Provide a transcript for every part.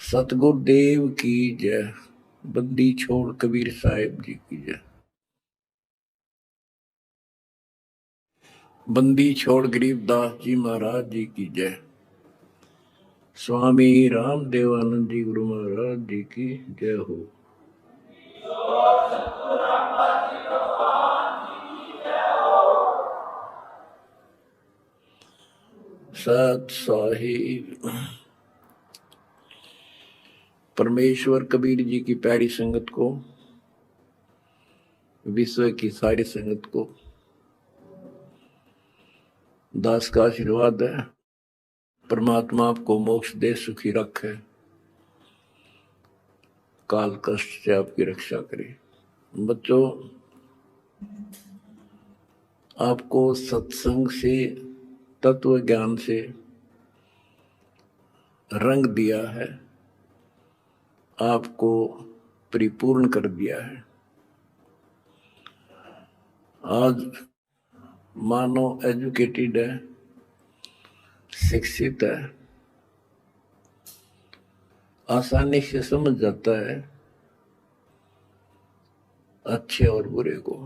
सतगुरुदेव की जय। बंदी छोड़ कबीर साहिब जी की जय। बंदी छोड़ गरीबदास जी महाराज जी की जय। स्वामी रामदेवानंद जी गुरु महाराज जी की जय हो। सत साहिब परमेश्वर कबीर जी की प्यारी संगत को, विश्व की सारी संगत को दास का आशीर्वाद है। परमात्मा आपको मोक्ष दे, सुखी रखे, काल कष्ट से आपकी रक्षा करे। बच्चों, आपको सत्संग से, तत्व ज्ञान से रंग दिया है, आपको परिपूर्ण कर दिया है। आज मानव एजुकेटेड है, शिक्षित है, आसानी से समझ जाता है अच्छे और बुरे को।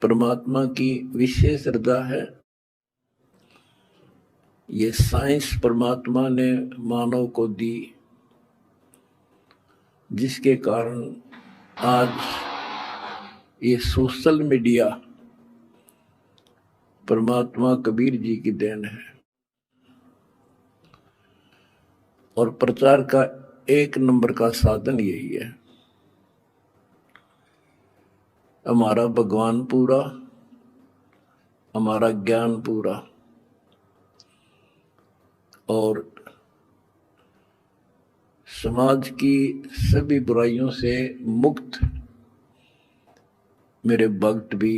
परमात्मा की विशेष श्रद्धा है। ये साइंस परमात्मा ने मानव को दी, जिसके कारण आज ये सोशल मीडिया परमात्मा कबीर जी की देन है। और प्रचार का एक नंबर का साधन यही है। हमारा भगवान पूरा, हमारा ज्ञान पूरा और समाज की सभी बुराइयों से मुक्त मेरे भक्त भी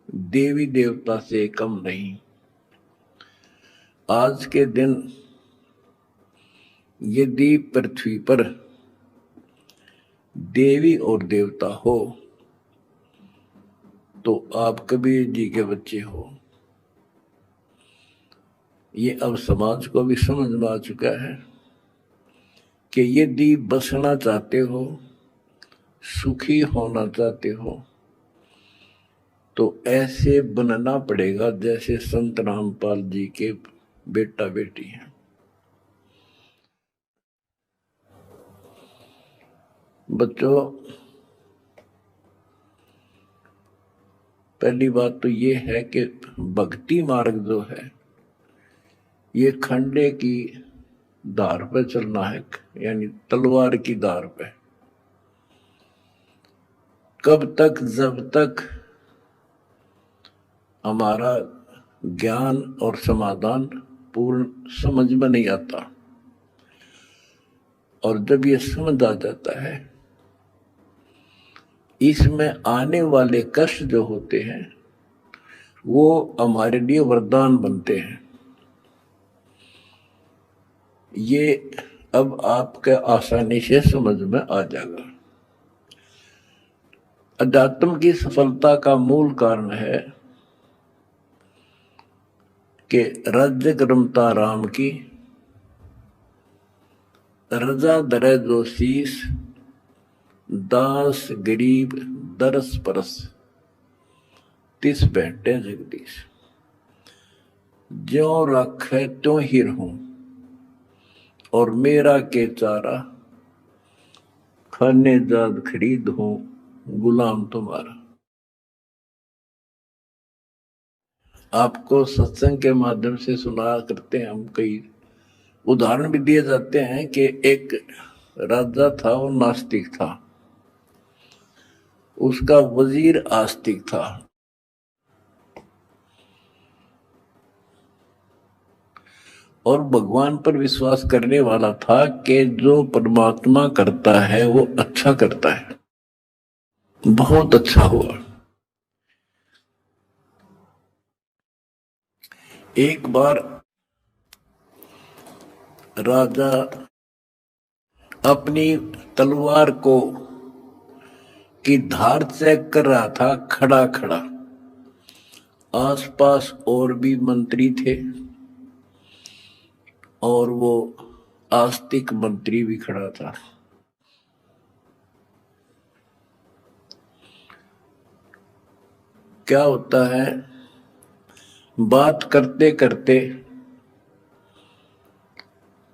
देवी देवता से कम नहीं। आज के दिन यदि पृथ्वी पर देवी और देवता हो तो आप कबीर जी के बच्चे हो। ये अब समाज को भी समझ में आ चुका है कि यदि बसना चाहते हो, सुखी होना चाहते हो, तो ऐसे बनना पड़ेगा जैसे संत रामपाल जी के बेटा बेटी हैं। बच्चों, पहली बात तो ये है कि भक्ति मार्ग जो है ये खंडे की धार पे चलना है, यानी तलवार की धार पे। कब तक? जब तक हमारा ज्ञान और समाधान पूर्ण समझ में नहीं आता। और जब ये समझ आ जाता है, इसमें आने वाले कष्ट जो होते हैं वो हमारे लिए वरदान बनते हैं। ये अब आपके आसानी से समझ में आ जाएगा। अध्यात्म की सफलता का मूल कारण है कि राज्य रमता राम की, रजा दरे जो शीस, दास गरीब दरस परस, तिस बैठे जगदीश। ज्यों रखे त्यों ही रहूं, और मेरा के चारा, खाने जाद खरीद हूं, गुलाम तुम्हारा। आपको सत्संग के माध्यम से सुना करते हैं हम, कई उदाहरण भी दिए जाते हैं कि एक राजा था, वो नास्तिक था, उसका वजीर आस्तिक था। और भगवान पर विश्वास करने वाला था कि जो परमात्मा करता है वो अच्छा करता है, बहुत अच्छा हुआ। एक बार राजा अपनी तलवार को की धार चेक कर रहा था, खड़ा खड़ा। आसपास और भी मंत्री थे, और वो आस्तिक मंत्री भी खड़ा था। क्या होता है, बात करते करते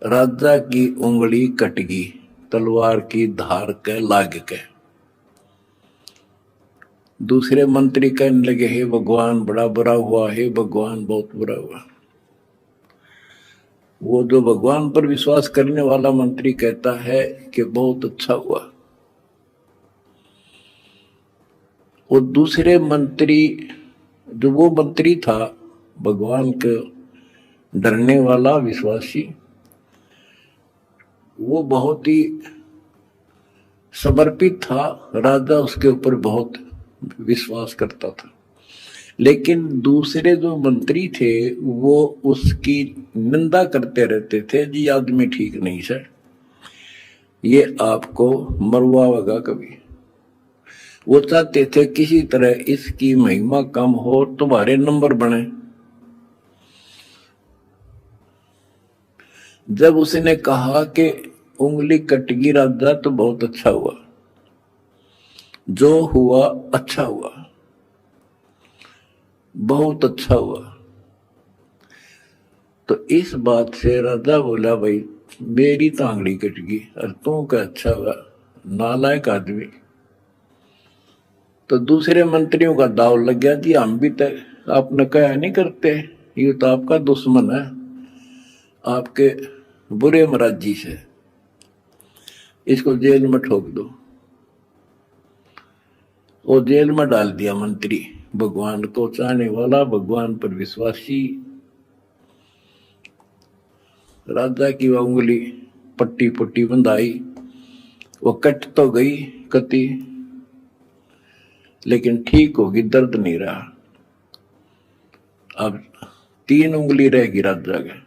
राजा की उंगली कट गई तलवार की धार के लाग के। दूसरे मंत्री कहने लगे, हे भगवान बड़ा बुरा हुआ, हे भगवान बहुत बुरा हुआ। वो जो भगवान पर विश्वास करने वाला मंत्री कहता है कि बहुत अच्छा हुआ। वो दूसरे मंत्री, जो वो मंत्री था भगवान के डरने वाला विश्वासी, वो बहुत ही समर्पित था, राजा उसके ऊपर बहुत विश्वास करता था। लेकिन दूसरे जो मंत्री थे वो उसकी निंदा करते रहते थे, जी आदमी ठीक नहीं सर, ये आपको मरवाएगा कभी। वो चाहते थे किसी तरह इसकी महिमा कम हो, तुम्हारे नंबर बने। जब उसने कहा कि उंगली कट गई राजा तो बहुत अच्छा हुआ, जो हुआ अच्छा हुआ, बहुत अच्छा हुआ। तो इस बात से राजा बोला, भाई मेरी तांगड़ी कट गई और तू का अच्छा हुआ, नालायक आदमी। तो दूसरे मंत्रियों का दाव लग गया, जी हम भी तो आपने कहा नहीं करते, ये तो आपका दुश्मन है, आपके बुरे मराजी से, इसको जेल में ठोक दो। वो जेल में डाल दिया मंत्री, भगवान को चाहने वाला, भगवान पर विश्वासी। राजा की वह उंगली पट्टी पट्टी बंधाई, वो कट तो गई कति, लेकिन ठीक होगी, दर्द नहीं रहा। अब 3 उंगली रहेगी राजा के।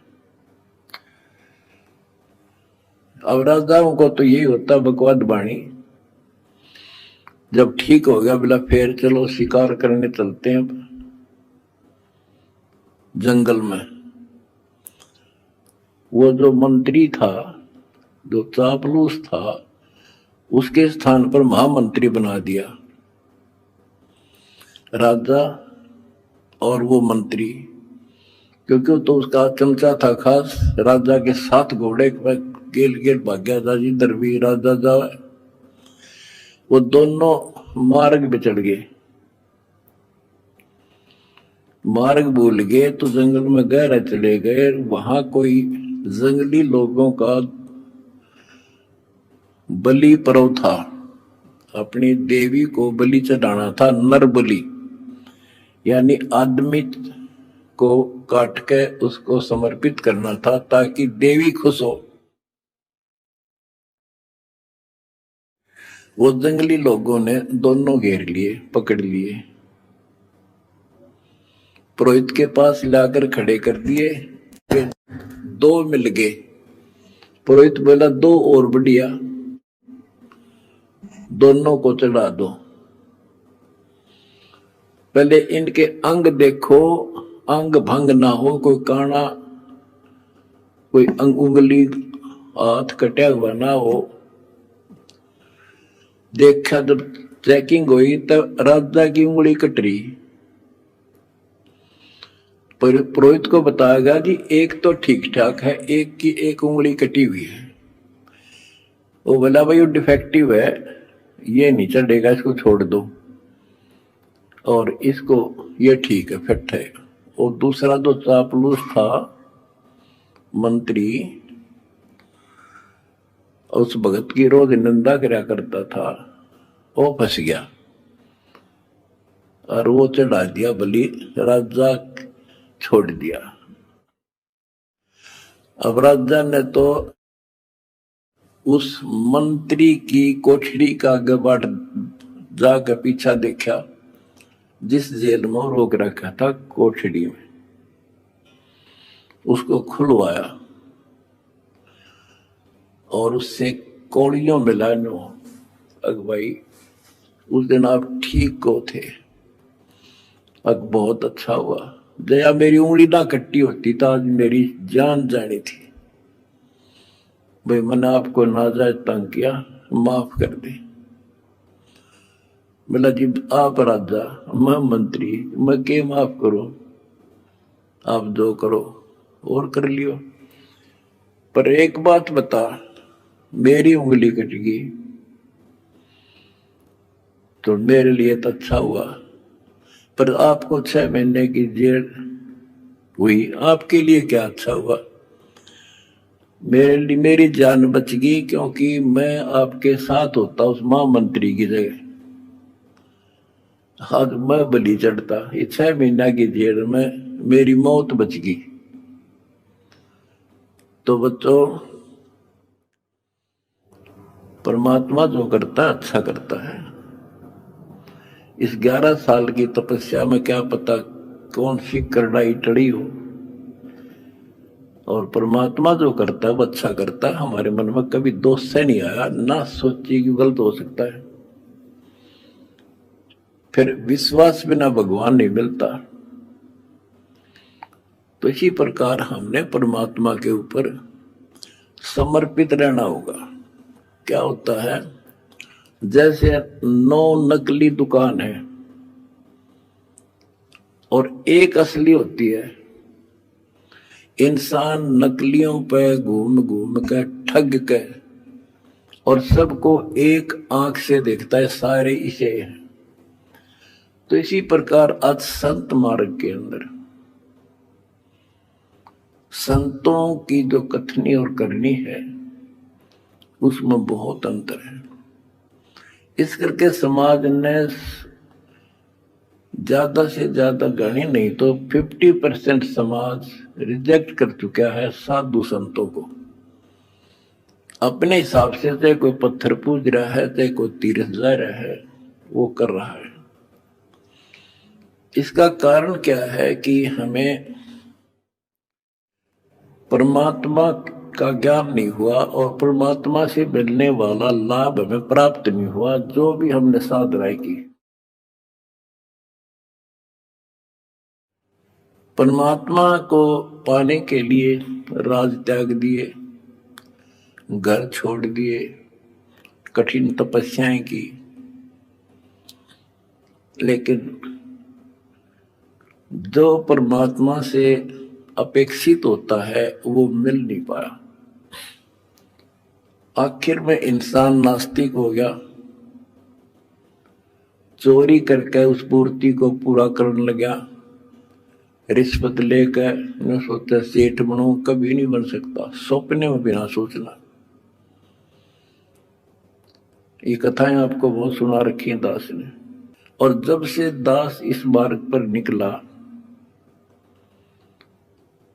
अब राजाओं को तो यही होता बकवाद बाणी, जब ठीक हो गया बोला फिर चलो शिकार करने चलते हैं जंगल में। वो जो मंत्री था, जो चापलूस था, उसके स्थान पर महामंत्री बना दिया राजा और वो मंत्री, क्योंकि तो उसका चमचा था खास। राजा के 7 घोड़े गेल गेल भाग्या था, जिधर भी राजा जाए वो दोनों मार्ग पे चढ़ गए। मार्ग भूल गए तो जंगल में गहरा चले गए। वहां कोई जंगली लोगों का बलि पर्व था, अपनी देवी को बलि चढ़ाना था, नर बलि, यानी आदमी को काट के उसको समर्पित करना था ताकि देवी खुश हो। वो जंगली लोगों ने दोनों घेर लिए, पकड़ लिए, पुरोहित के पास लाकर खड़े कर दिए। 2 मिल गए। पुरोहित बोला 2 और बढ़िया, दोनों को चढ़ा दो। पहले इनके अंग देखो, अंग भंग ना हो, कोई काना, कोई उंगली हाथ कटा हुआ ना हो। देखा जब चेकिंग हुई तब राजा की उंगली कट रही। पुरोहित को बताया गया कि एक तो ठीक ठाक है, एक की एक उंगली कटी हुई है। वो बोला भाई वो डिफेक्टिव है, ये नहीं चढ़ेगा, इसको छोड़ दो, और इसको ये ठीक है, फिट है। और दूसरा जो चापलूस था मंत्री, उस भगत की रोज निंदा करया करता था, वो फंस गया और वो चढ़ा दिया बलि, राजा छोड़ दिया। अब राजा ने तो उस मंत्री की कोठरी का आगे बाट जाकर पीछा देखा, जिस जेल में रोक रखा था कोठरी में, उसको खुलवाया और उससे कौड़ियों मिलानो, अग भाई उस दिन आप ठीक को थे, अग बहुत अच्छा हुआ, जया मेरी उंगली ना कट्टी होती तो आज मेरी जान जानी थी। भाई मैंने आपको नाजायज तंग किया, माफ कर दे। बोला जी आप राजा, मैं मंत्री, मैं के माफ करूं, आप जो करो और कर लियो, पर एक बात बता, मेरी उंगली कट गई तो मेरे लिए तो अच्छा हुआ, पर आपको 6 महीने की जेल हुई, आपके लिए क्या अच्छा हुआ? मेरे लिए मेरी जान बच गई, क्योंकि मैं आपके साथ होता उस महामंत्री की जगह, आज मैं बलि चढ़ता। ये 6 महीना की जेल में मेरी मौत बच गई। तो बच्चों, परमात्मा जो करता है अच्छा करता है। इस 11 साल की तपस्या में क्या पता कौन सी करड़ाई टड़ी हो, और परमात्मा जो करता है वो अच्छा करता है। हमारे मन में कभी दोष से नहीं आया, ना सोची कि गलत हो सकता है। फिर विश्वास बिना भगवान नहीं मिलता। तो इसी प्रकार हमने परमात्मा के ऊपर समर्पित रहना होगा। क्या होता है, जैसे 9 नकली दुकान है और एक असली होती है। इंसान नकलियों पे घूम घूम के ठग के और सबको एक आंख से देखता है, सारे इसे हैं। तो इसी प्रकार आज संत मार्ग के अंदर संतों की जो कथनी और करनी है उसमें बहुत अंतर है। इस करके समाज ने ज्यादा से ज्यादा गणी नहीं तो 50% समाज रिजेक्ट कर चुका है साधु संतों को। अपने हिसाब से चाहे कोई पत्थर पूज रहा है, चाहे कोई तीर्थ जा रहा है, वो कर रहा है। इसका कारण क्या है कि हमें परमात्मा का ज्ञान नहीं हुआ और परमात्मा से मिलने वाला लाभ हमें प्राप्त नहीं हुआ, जो भी हमने साधनाएं की। परमात्मा को पाने के लिए राज त्याग दिए, घर छोड़ दिए, कठिन तपस्याएं की, लेकिन जो परमात्मा से अपेक्षित होता है वो मिल नहीं पाया। आखिर में इंसान नास्तिक हो गया, चोरी करके उस पूर्ति को पूरा करने लगा। रिश्वत लेकर मैं सोचा सेठ बनूं, कभी नहीं बन सकता, सपने में भी ना सोचना। ये कथाएं आपको बहुत सुना रखी हैं दास ने। और जब से दास इस मार्ग पर निकला,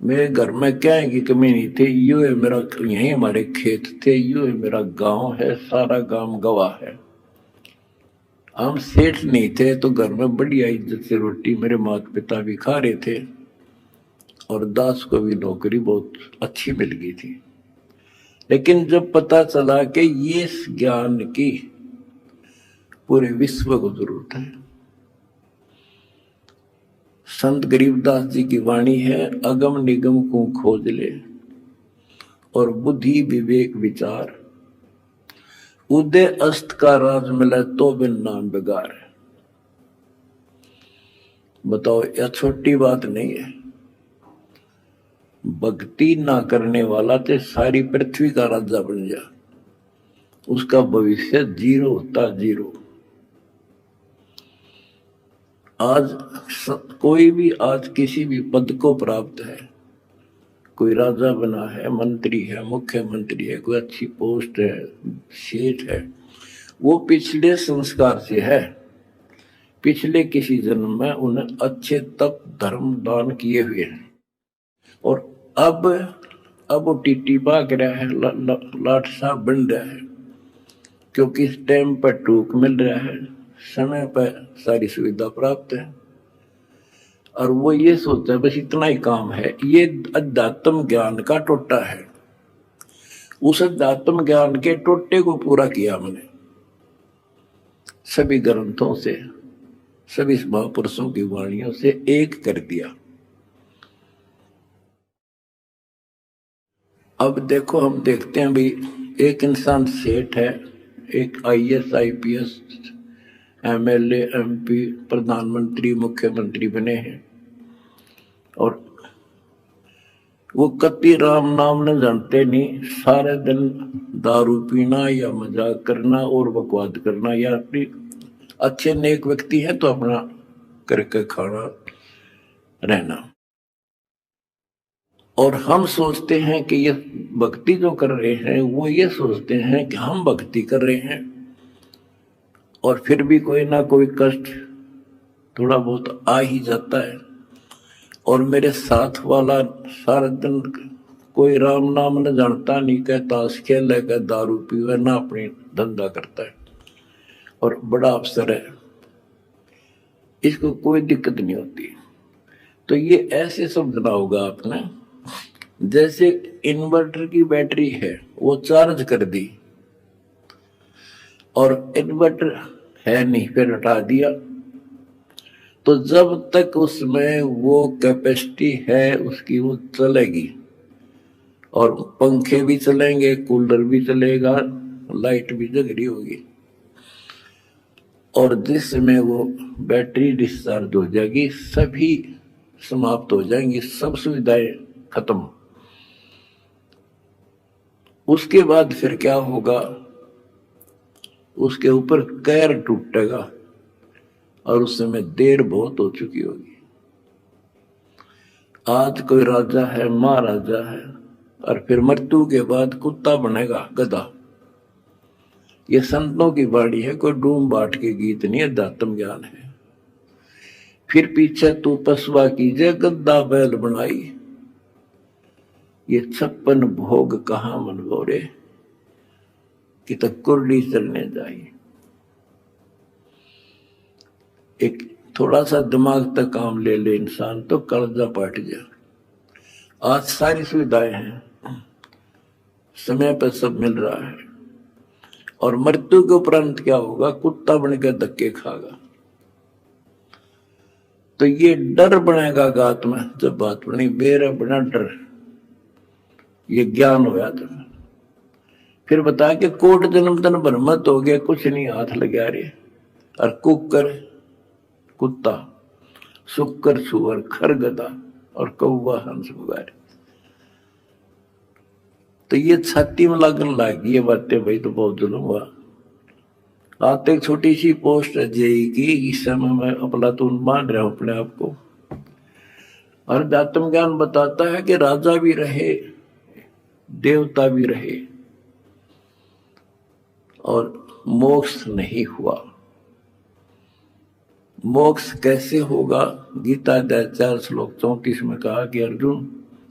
मेरे घर में क्या है कि कमी नहीं थी। यू है मेरा, यही हमारे खेत थे, यू है मेरा गांव है, सारा गांव गवाह है। हम सेठ नहीं थे तो घर में बढ़िया इज्जत से रोटी मेरे माता पिता भी खा रहे थे और दास को भी नौकरी बहुत अच्छी मिल गई थी। लेकिन जब पता चला कि ये ज्ञान की पूरे विश्व को जरूरत है, संत गरीबदास जी की वाणी है, अगम निगम को खोज ले और बुद्धि विवेक विचार, उदय अस्त का राज मिला तो बिन नाम बेगार। बताओ, यह छोटी बात नहीं है। भक्ति ना करने वाला तो सारी पृथ्वी का राजा बन जा, उसका भविष्य जीरो होता, जीरो। आज कोई भी आज किसी भी पद को प्राप्त है, कोई राजा बना है, मंत्री है, मुख्यमंत्री है, कोई अच्छी पोस्ट है, सेठ है, वो पिछले संस्कार से है। पिछले किसी जन्म में उन्हें अच्छे तप धर्म दान किए हुए हैं और अब वो टीटी भाग रहा है, लाट साहब बन रहा है, क्योंकि इस टाइम पर टूक मिल रहा है, समय पर सारी सुविधा प्राप्त है और वो ये सोचता है बस इतना ही काम है। ये अध्यात्म ज्ञान का टोटा है। उस अध्यात्म ज्ञान के टोटे को पूरा किया हमने सभी ग्रंथों से, सभी महापुरुषों की वाणियों से एक कर दिया। अब देखो, हम देखते हैं भाई, एक इंसान सेठ है, एक आईएएस आईपीएस एमएलए एमपी प्रधानमंत्री मुख्यमंत्री बने हैं, और वो कति राम नाम न जानते नहीं, सारे दिन दारू पीना या मजाक करना और बकवाद करना, या अपनी अच्छे नेक व्यक्ति है तो अपना करके खाना रहना। और हम सोचते हैं कि ये भक्ति जो कर रहे हैं, वो ये सोचते हैं कि हम भक्ति कर रहे हैं, और फिर भी कोई ना कोई कष्ट थोड़ा बहुत आ ही जाता है। और मेरे साथ वाला सारा दिन कोई राम नाम न जानता, नहीं कहता, ताश खेल लेकर दारू पीवे, ना अपनी धंधा करता है और बड़ा अफसर है, इसको कोई दिक्कत नहीं होती। तो ये ऐसे समझना होगा आपने, जैसे इन्वर्टर की बैटरी है, वो चार्ज कर दी और इन्वर्टर है नहीं, फिर हटा दिया, तो जब तक उसमें वो कैपेसिटी है उसकी, वो चलेगी, और पंखे भी चलेंगे, कूलर भी चलेगा, लाइट भी जग रही होगी। और जिसमें वो बैटरी डिस्चार्ज हो जाएगी, सभी समाप्त हो जाएंगी, सब सुविधाएं खत्म। उसके बाद फिर क्या होगा, उसके ऊपर कैर टूटेगा, और उस समय देर बहुत हो चुकी होगी। आज कोई राजा है, महाराजा है, और फिर मृत्यु के बाद कुत्ता बनेगा, गधा। ये संतों की बाणी है, कोई डूम बाट के गीत नहीं, अध्यात्म ज्ञान है। फिर पीछे तू पसवा कीजिए, गद्दा बैल बनाई, ये 56 भोग कहाँ मन गोरे, कि तक कुर्ली चलने जाई। एक थोड़ा सा दिमाग तक काम ले ले इंसान तो कलजा पाट गया। आज सारी सुविधाएं हैं, समय पर सब मिल रहा है, और मृत्यु के उपरांत क्या होगा, कुत्ता बनकर धक्के खागा। तो ये डर बनेगा गात में, जब बात बनी मेरा बना डर, ये ज्ञान होया था। फिर बता के कोट जन्म तन भ्रमत हो गया, कुछ नहीं हाथ लगा रहे, और कुकर कुत्ता, शुक्र सुअर खरगदा, और कौवा हंस बुगारे। तो ये छाती में लगन लगी ये बातें, भाई तो बहुत जुल्म हुआ। आते एक छोटी सी पोस्ट है जेई की, इस समय मैं अफलातून मान रहा हूं अपने आप को। और अध्यात्म ज्ञान बताता है कि राजा भी रहे, देवता भी रहे, और मोक्ष नहीं हुआ। मोक्ष कैसे होगा, गीता अध्याय 4 श्लोक 34 में कहा कि अर्जुन,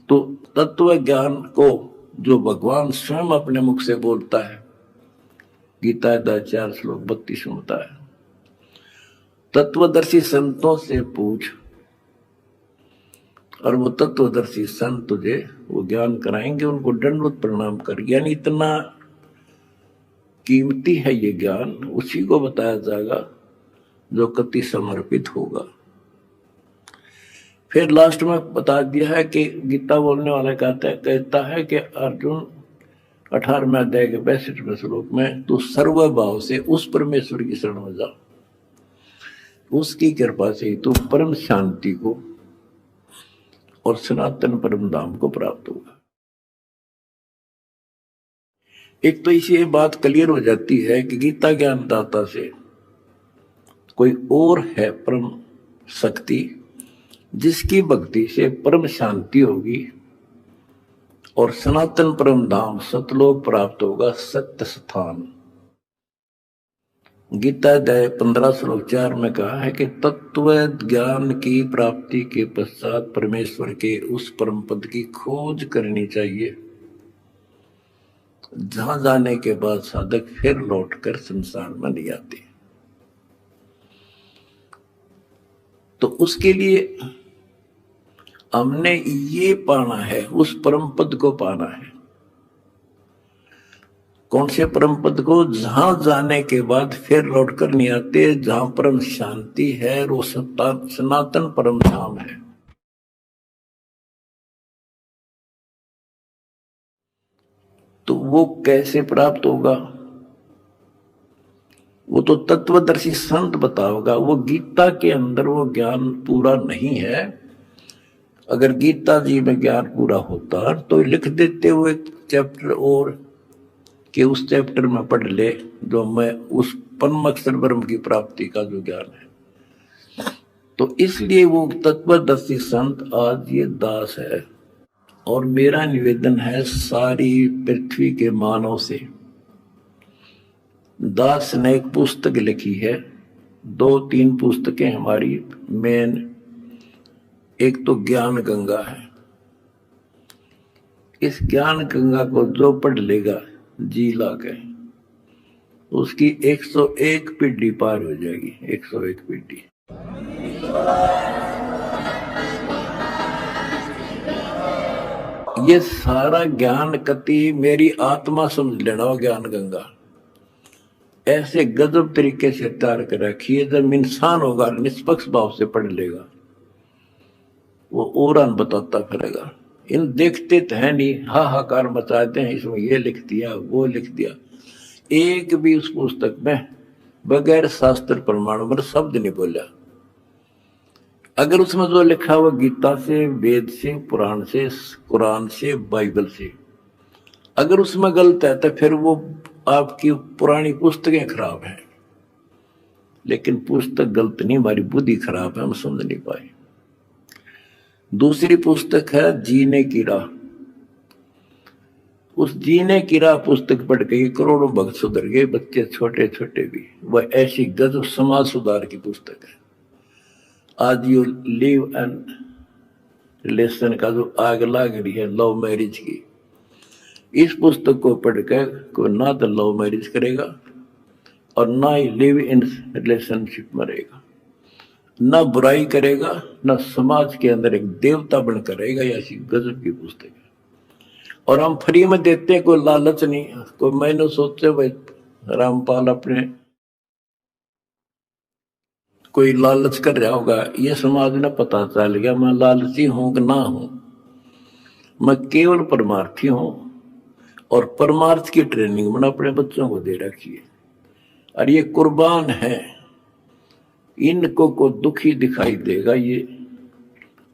तो तत्व ज्ञान को जो भगवान स्वयं अपने मुख से बोलता है, गीता अध्याय 4 श्लोक 32 में होता है, तत्वदर्शी संतों से पूछ, और वो तत्वदर्शी संत तुझे वो ज्ञान कराएंगे, उनको दंडवत प्रणाम कर। यानी इतना कीमती है ये ज्ञान, उसी को बताया जाएगा जो कति समर्पित होगा। फिर लास्ट में बता दिया है कि गीता बोलने वाला कहता है कि अर्जुन 18वें अध्याय के 62वें श्लोक में, तू सर्व भाव से उस परमेश्वर की शरण में जा, उसकी कृपा से ही तू परम शांति को और सनातन परम धाम को प्राप्त होगा। एक तो इसी ये बात क्लियर हो जाती है कि गीता ज्ञानदाता से कोई और है परम शक्ति, जिसकी भक्ति से परम शांति होगी और सनातन परम धाम सतलोक प्राप्त होगा, सत्य स्थान। गीता अध्याय 15 श्लोक 4 में कहा है कि तत्व ज्ञान की प्राप्ति के पश्चात परमेश्वर के उस परम पद की खोज करनी चाहिए, जहां जाने के बाद साधक फिर लौटकर संसार में नहीं आते। तो उसके लिए हमने ये पाना है, उस परम पद को पाना है। कौन से परम पद को? जहां जाने के बाद फिर लौटकर नहीं आते, जहां परम शांति है, वो सनातन परम धाम है। तो वो कैसे प्राप्त होगा? वो तो तत्वदर्शी संत बताओगा। वो गीता के अंदर वो ज्ञान पूरा नहीं है। अगर गीता जी में ज्ञान पूरा होता तो लिख देते वो एक चैप्टर और, कि उस चैप्टर में पढ़ ले जो मैं उस परम अक्षर ब्रह्म की प्राप्ति का जो ज्ञान है। तो इसलिए वो तत्वदर्शी संत आज ये दास है। और मेरा निवेदन है सारी पृथ्वी के मानव से, दास ने एक पुस्तक लिखी है, 2-3 पुस्तकें हमारी मेन। एक तो ज्ञान गंगा है। इस ज्ञान गंगा को जो पढ़ लेगा जी लाके, उसकी 101 पीढ़ी पार हो जाएगी। 101 पीढ़ी। ये सारा ज्ञान कति मेरी आत्मा समझ लेना हो। ज्ञान गंगा ऐसे गजब तरीके से तैयार कर रखी है, जब इंसान होगा निष्पक्ष भाव से पढ़ लेगा, वो और बताता फिरेगा। इन देखते तो है नहीं, हाहाकार मचाते हैं, इसमें ये लिख दिया वो लिख दिया। एक भी उस पुस्तक में बगैर शास्त्र प्रमाण पर शब्द नहीं बोला। अगर उसमें जो लिखा हुआ गीता से, वेद से, पुराण से, कुरान से, बाइबल से, अगर उसमें गलत है तो फिर वो आपकी पुरानी पुस्तकें खराब हैं। लेकिन पुस्तक गलत नहीं, हमारी बुद्धि खराब है, हम समझ नहीं पाए। दूसरी पुस्तक है जीने की राह। उस जीने की राह पुस्तक पढ़ के करोड़ों भक्त सुधर गए, बच्चे छोटे छोटे भी। वह ऐसी गजब समाज सुधार की पुस्तक है। आज यू लिव एंड रिलेशन का जो आग लाग रही है लव मैरिज की, इस पुस्तक को पढ़कर कोई ना तो लव मैरिज करेगा और ना ही लिव इन रिलेशनशिप में रहेगा, ना बुराई करेगा, ना समाज के अंदर एक देवता बनकर रहेगा। ऐसी गजब की पुस्तक है। और हम फ्री में देते हैं, कोई लालच नहीं। कोई मैंने सोचे भाई रामपाल अपने कोई लालच कर रहा होगा, ये समाज ने पता चल गया मैं लालची हूं कि ना हूं। मैं केवल परमार्थी हूं और परमार्थ की ट्रेनिंग मैंने अपने बच्चों को दे रखी है। और ये कुर्बान है, इनको को दुखी दिखाई देगा, ये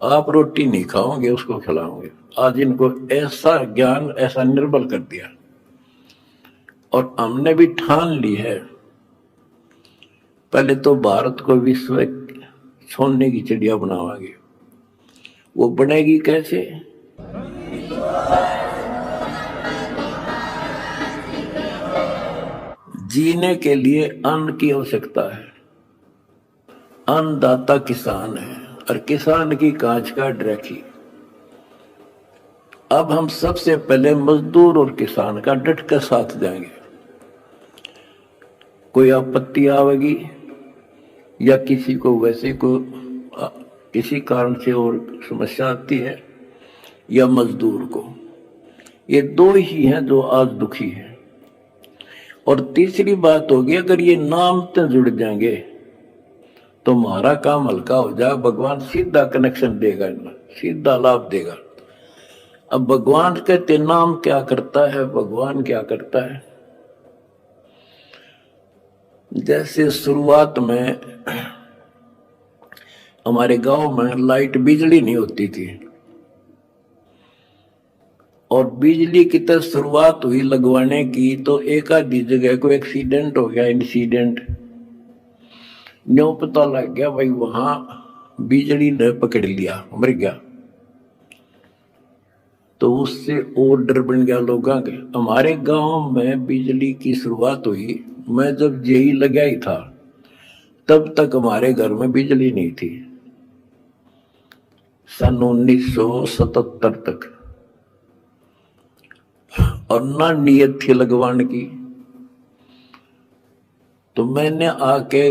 आप रोटी नहीं खाओगे उसको खिलाओगे। आज इनको ऐसा ज्ञान ऐसा निर्बल कर दिया। और हमने भी ठान ली है, पहले तो भारत को विश्व सोने की चिड़िया बनावांगे। वो बनेगी कैसे? जीने के लिए अन्न की आवश्यकता है। अन्नदाता किसान है और किसान की कांच काट रखी। अब हम सबसे पहले मजदूर और किसान का डट कर साथ देंगे। कोई आपत्ति आवेगी या किसी को वैसे को किसी कारण से और समस्या आती है, या मजदूर को, ये दो ही हैं जो आज दुखी हैं। और तीसरी बात होगी, अगर ये नाम से जुड़ जाएंगे तो हमारा काम हल्का हो जाए। भगवान सीधा कनेक्शन देगा, सीधा लाभ देगा। अब भगवान कहते नाम क्या करता है, भगवान क्या करता है। जैसे शुरुआत में हमारे गांव में लाइट बिजली नहीं होती थी, और बिजली की तरह शुरुआत हुई लगवाने की, तो एक आधी जगह को एक्सीडेंट हो गया, इंसिडेंट न्यू पता लग गया भाई वहां बिजली ने पकड़ लिया, मर गया। तो उससे और डर बन गया लोगों के। हमारे गांव में बिजली की शुरुआत हुई, मैं जब यही लगा ही था तब तक हमारे घर में बिजली नहीं थी, सन 1977 तक। और ना नीयत थी लगवाने की। तो मैंने आके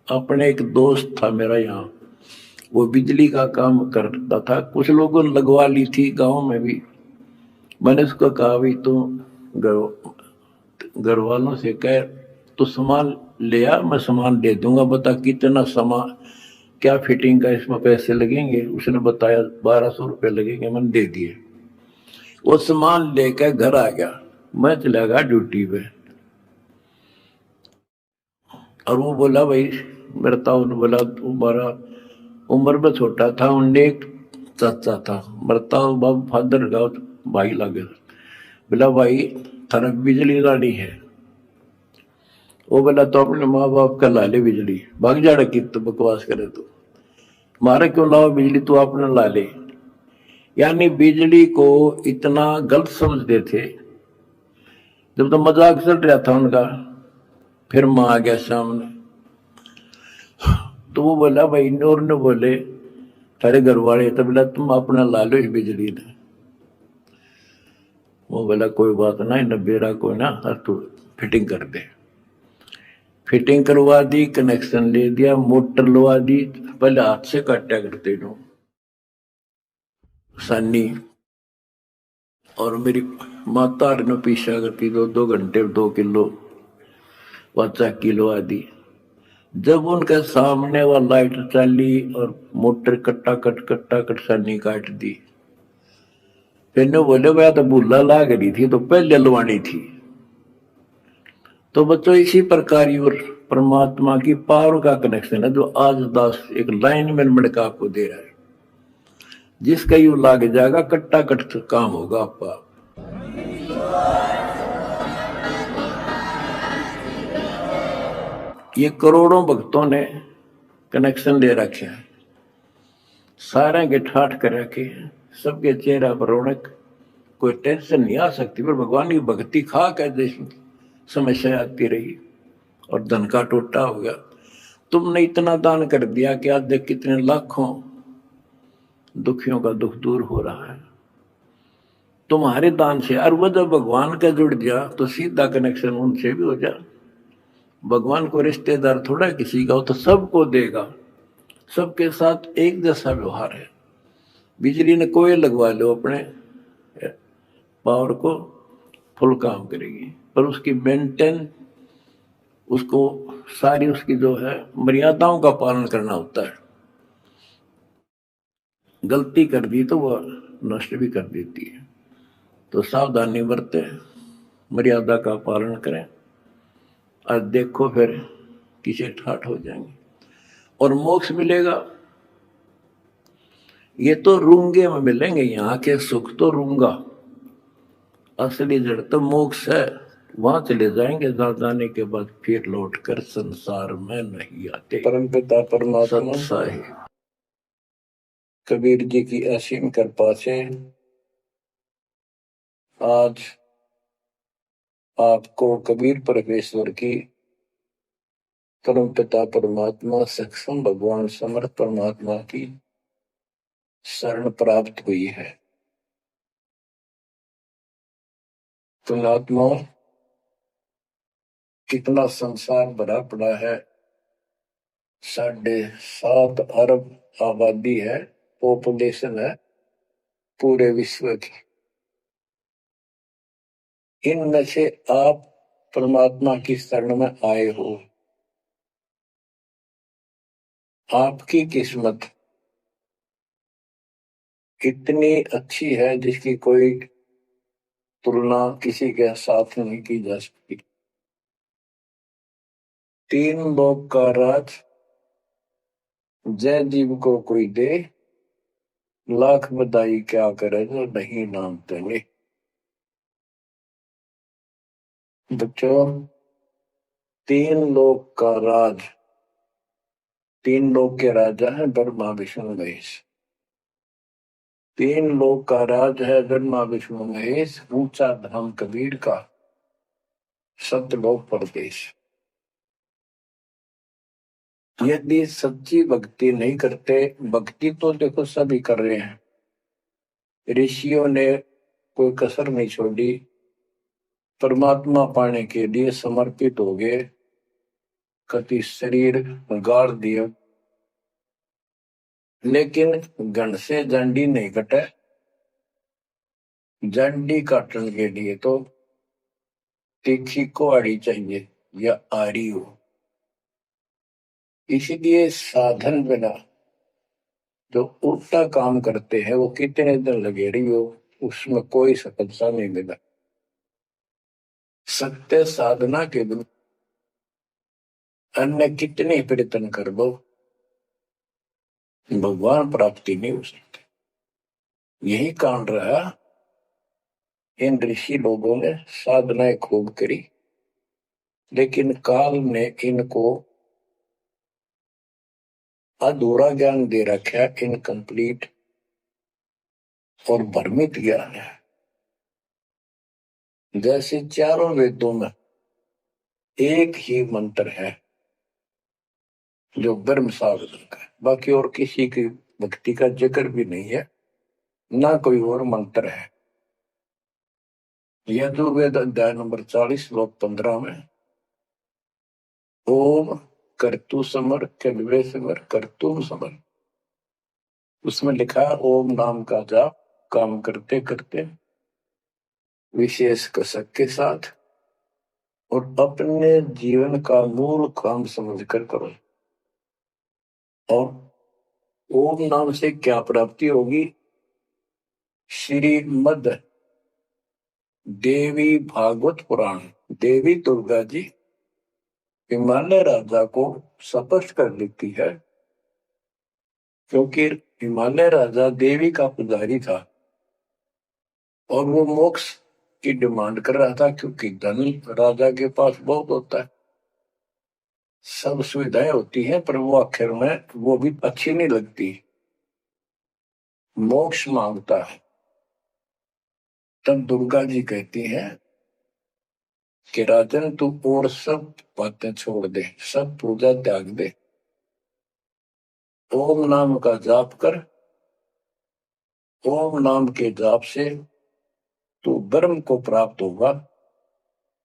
अपने एक दोस्त था मेरा यहाँ, वो बिजली का काम करता था, कुछ लोगों ने लगवा ली थी गांव में भी। मैंने उसको कहा भाई तो घर वालों से कह तो सामान ले आ, मैं सामान दे दूंगा, बता कितना सामान क्या फिटिंग का इसमें पैसे लगेंगे। उसने बताया 1200 रुपये लगेंगे, मैंने दे दिए। वो सामान लेकर घर आ गया, मैं चला गया ड्यूटी पे। और वो बोला भाई मेरा ताऊ ने बोला तुम्हारा उम्र में छोटा था, उनने एक चाचा था मरता बाबू फादर का भाई लगे, बोला भाई थारा बिजली लानी है। वो बोला तो अपने माँ बाप का ला ले बिजली, भाग जाड़ा की तो बकवास करे तो मारे क्यों लाओ बिजली, तू अपने ला ले। यानी बिजली को इतना गलत समझते थे। जब तो मजाक चल रहा था उनका, फिर माँ आ गया सामने, तो वो बोला भाई नूर ने बोले तारे घर वाले, तो बोला तुम अपना ला लो इस बिजली ने। वो बोला कोई बात ना, न बेरा को ना तू फिटिंग कर दे। फिटिंग करवा दी, कनेक्शन ले दिया, मोटर लगा दी। पहले हाथ से काटा करते नो सानी, और मेरी माता ने पीछा करती 2 घंटे 2 किलो वाचा किलो आदि। जब उनके सामने वह लाइट चली और मोटर कट्टा कट सानी काट दी, फिर बोले मैं तो भूला लाग रही थी तो पहले लवानी थी। तो बच्चों इसी प्रकार और परमात्मा की पावर का कनेक्शन है जो आज दास एक लाइन में मड़का आपको दे रहा है, जिसका यू लाग जाएगा कट्टा कट काम होगा आपका। ये करोड़ों भक्तों ने कनेक्शन ले रखे हैं, सारे के ठाठ कर रखे हैं, सबके चेहरा पर रौनक, कोई टेंशन नहीं आ सकती। पर भगवान की भक्ति खा कर जैसी समस्या आती रही और धन का टोटा हो गया। तुमने इतना दान कर दिया कि आज देख कितने लाखों दुखियों का दुख दूर हो रहा है तुम्हारे दान से। और वो जब भगवान का जुड़ गया तो सीधा कनेक्शन उनसे भी हो जा। भगवान को रिश्तेदार थोड़ा किसी का हो, तो सबको देगा, सबके साथ एक जैसा व्यवहार है। बिजली ने कोई लगवा लो अपने पावर को, फुल काम करेगी, पर उसकी मेंटेन, उसको सारी उसकी जो है मर्यादाओं का पालन करना होता है। गलती कर दी तो वह नष्ट भी कर देती है। तो सावधानी बरतें, मर्यादा का पालन करें, आज देखो फिर किसे ठाठ हो जाएंगे और मोक्ष मिलेगा। ये तो रूंगे में मिलेंगे, यहाँ के सुख तो रूंगा, असली जड़ तो मोक्ष है। वहां चले जाएंगे, जहां जाने के बाद फिर लौट कर संसार में नहीं आते। परमपिता परमात्मा साहिब कबीर जी की असीम कृपा से आज आपको कबीर परमेश्वर की, परमपिता परमात्मा सक्षम भगवान समर्थ परमात्मा की शरण प्राप्त हुई है। पुण्यात्मा, कितना संसार भरा पड़ा है, 7.5 अरब आबादी है, पॉपुलेशन है पूरे विश्व की। इनमें से आप परमात्मा की शरण में आए हो, आपकी किस्मत इतनी अच्छी है जिसकी कोई तुलना किसी के साथ नहीं की जा सकती। 3 लोक का राज जय जीव को कोई दे, लाख बधाई क्या करे जो नहीं नाम तेने। बच्चों, 3 लोक का राज, 3 लोक के राजा है ब्रह्मा विष्णु महेश। 3 लोक का राज है ब्रह्मा विष्णु महेश, ऊंचा धाम कबीर का, सतलोक परदेश। यदि सच्ची भक्ति नहीं करते, भक्ति तो देखो सभी कर रहे हैं, ऋषियों ने कोई कसर नहीं छोड़ी, परमात्मा पाने के लिए समर्पित हो गए, कति शरीर गाड़ दिए, लेकिन घन से जंडी नहीं कटे। जंडी काटने के लिए तो तीखी कुहाड़ी चाहिए या आरी हो। इसलिए साधन बिना जो उल्टा काम करते हैं वो कितने दिन लगे रही हो, उसमें कोई सफलता नहीं मिला। सत्य साधना के बिना अन्य कितने प्रयत्न कर लो, भगवान प्राप्ति नहीं हो सकती। यही कारण रहा, इन ऋषि लोगों ने साधनाएं खूब करी, लेकिन काल ने इनको अधूरा ज्ञान दे रखा, इनकम्प्लीट और भ्रमित ज्ञान है। जैसे चारों वेदों में एक ही मंत्र है जो ब्रह्म साधन का है, बाकी और किसी की भक्ति का जिक्र भी नहीं है, ना कोई और मंत्र है। यजुर्वेद अध्याय नंबर 40 श्लोक 15 में ओम कर्तु समर कल्वे समर कर्तुम समर, उसमें लिखा है ओम नाम का जाप काम करते करते विशेष कसक के साथ और अपने जीवन का मूल काम समझकर करो। और ओम नाम से क्या प्राप्ति होगी? श्रीमद देवी भागवत पुराण, देवी दुर्गा जी हिमालय राजा को स्पष्ट कर देती है, क्योंकि हिमालय राजा देवी का पुजारी था और वो मोक्ष की डिमांड कर रहा था, क्योंकि धन राजा के पास बहुत होता है, सब सुविधाएं होती हैं, पर वो आखिर में वो भी अच्छी नहीं लगती, मोक्ष मांगता है। तब दुर्गा जी कहती हैं कि राजन तू और सब बातें छोड़ दे, सब पूजा त्याग दे, ओम नाम का जाप कर। ओम नाम के जाप से तू ब्रह्म को प्राप्त होगा,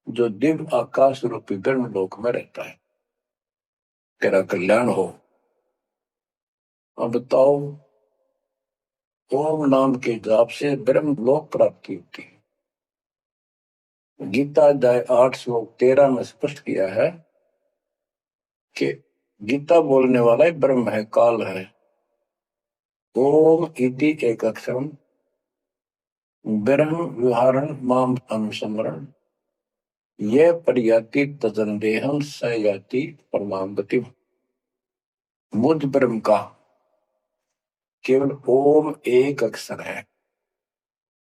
जो दिव्य आकाश रूपी ब्रह्म लोक में रहता है, तेरा कल्याण हो। अब बताओ, ओम नाम के जाप से ब्रह्म लोक प्राप्ति होती है। गीता अध्याय 8 श्लोक 13 में स्पष्ट किया है कि गीता बोलने वाला ब्रह्म है, काल है। ओम इति एक अक्षरम ब्रह्म विहारण माम अनुस्मरण ये पर्याति तजंदेहम स याति परमाम गति। मुझ ब्रह्म का केवल ओम एक अक्षर है,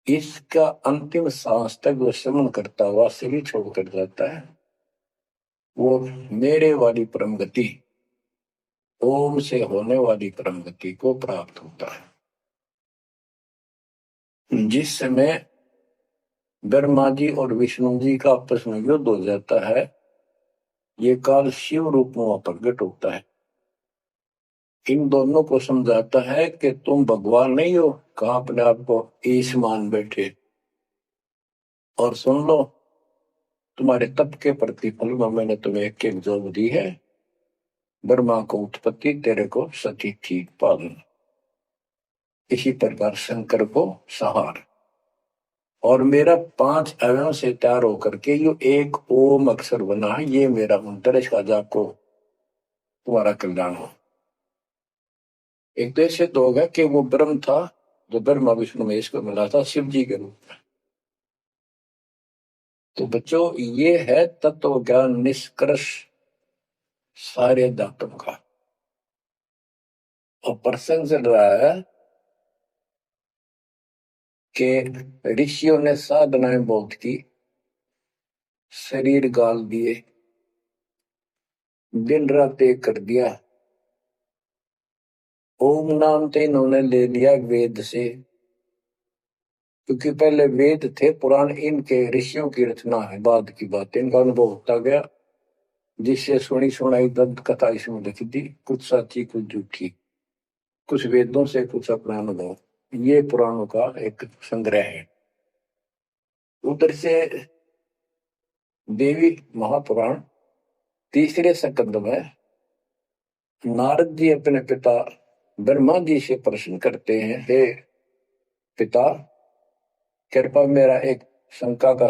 इसका अंतिम सांस तक वो श्रवण करता हुआ शरीर छोड़कर जाता है, वो मेरे वाली परम गति, ओम से होने वाली परम गति को प्राप्त होता है। जिस समय ब्रह्मा जी और विष्णु जी का आपस में युद्ध हो जाता है, ये काल शिव रूप में प्रकट होता है, इन दोनों को समझाता है कि तुम भगवान नहीं हो, कहा अपने आप को ईश मान बैठे, और सुन लो तुम्हारे तप के प्रतिफल में मैंने तुम्हें एक एक जोग दी है, ब्रह्मा को उत्पत्ति, तेरे को सती थी पालन, इसी प्रकार शंकर को संहार, और मेरा 5 अवयव से तैयार होकर के ये एक ओम अक्षर बना है, ये मेरा मंत्र, इसका जाप को तुम्हारा कल्याण हो। एक तो ऐसे तो होगा कि वो ब्रह्म था जो ब्रह्मा विष्णु महेश को मिला था शिव जी के रूप में। तो बच्चों, ये है तत्व ज्ञान निष्कर्ष सारे धातुओं का। और प्रसंग चल रहा है कि ऋषियों ने साधनाएं बहुत की, शरीर गाल दिए, दिन रात एक कर दिया, ओम नाम तो इन्होंने ले लिया वेद से, क्योंकि पहले वेद थे पुराण, इनके ऋषियों की रचना है, बाद की बात, इनका अनुभव होता गया, जिससे सुनी सुनाई दंत कथा इसमें लिखी थी, कुछ सच्ची कुछ झूठी, कुछ वेदों से कुछ अपना अनुभव, ये पुराणों का एक संग्रह है। उधर से देवी महापुराण तीसरे स्कंद में नारद जी अपने पिता ब्रह्मा जी से प्रश्न करते हैं, हे पिता कृपा मेरा एक शंका का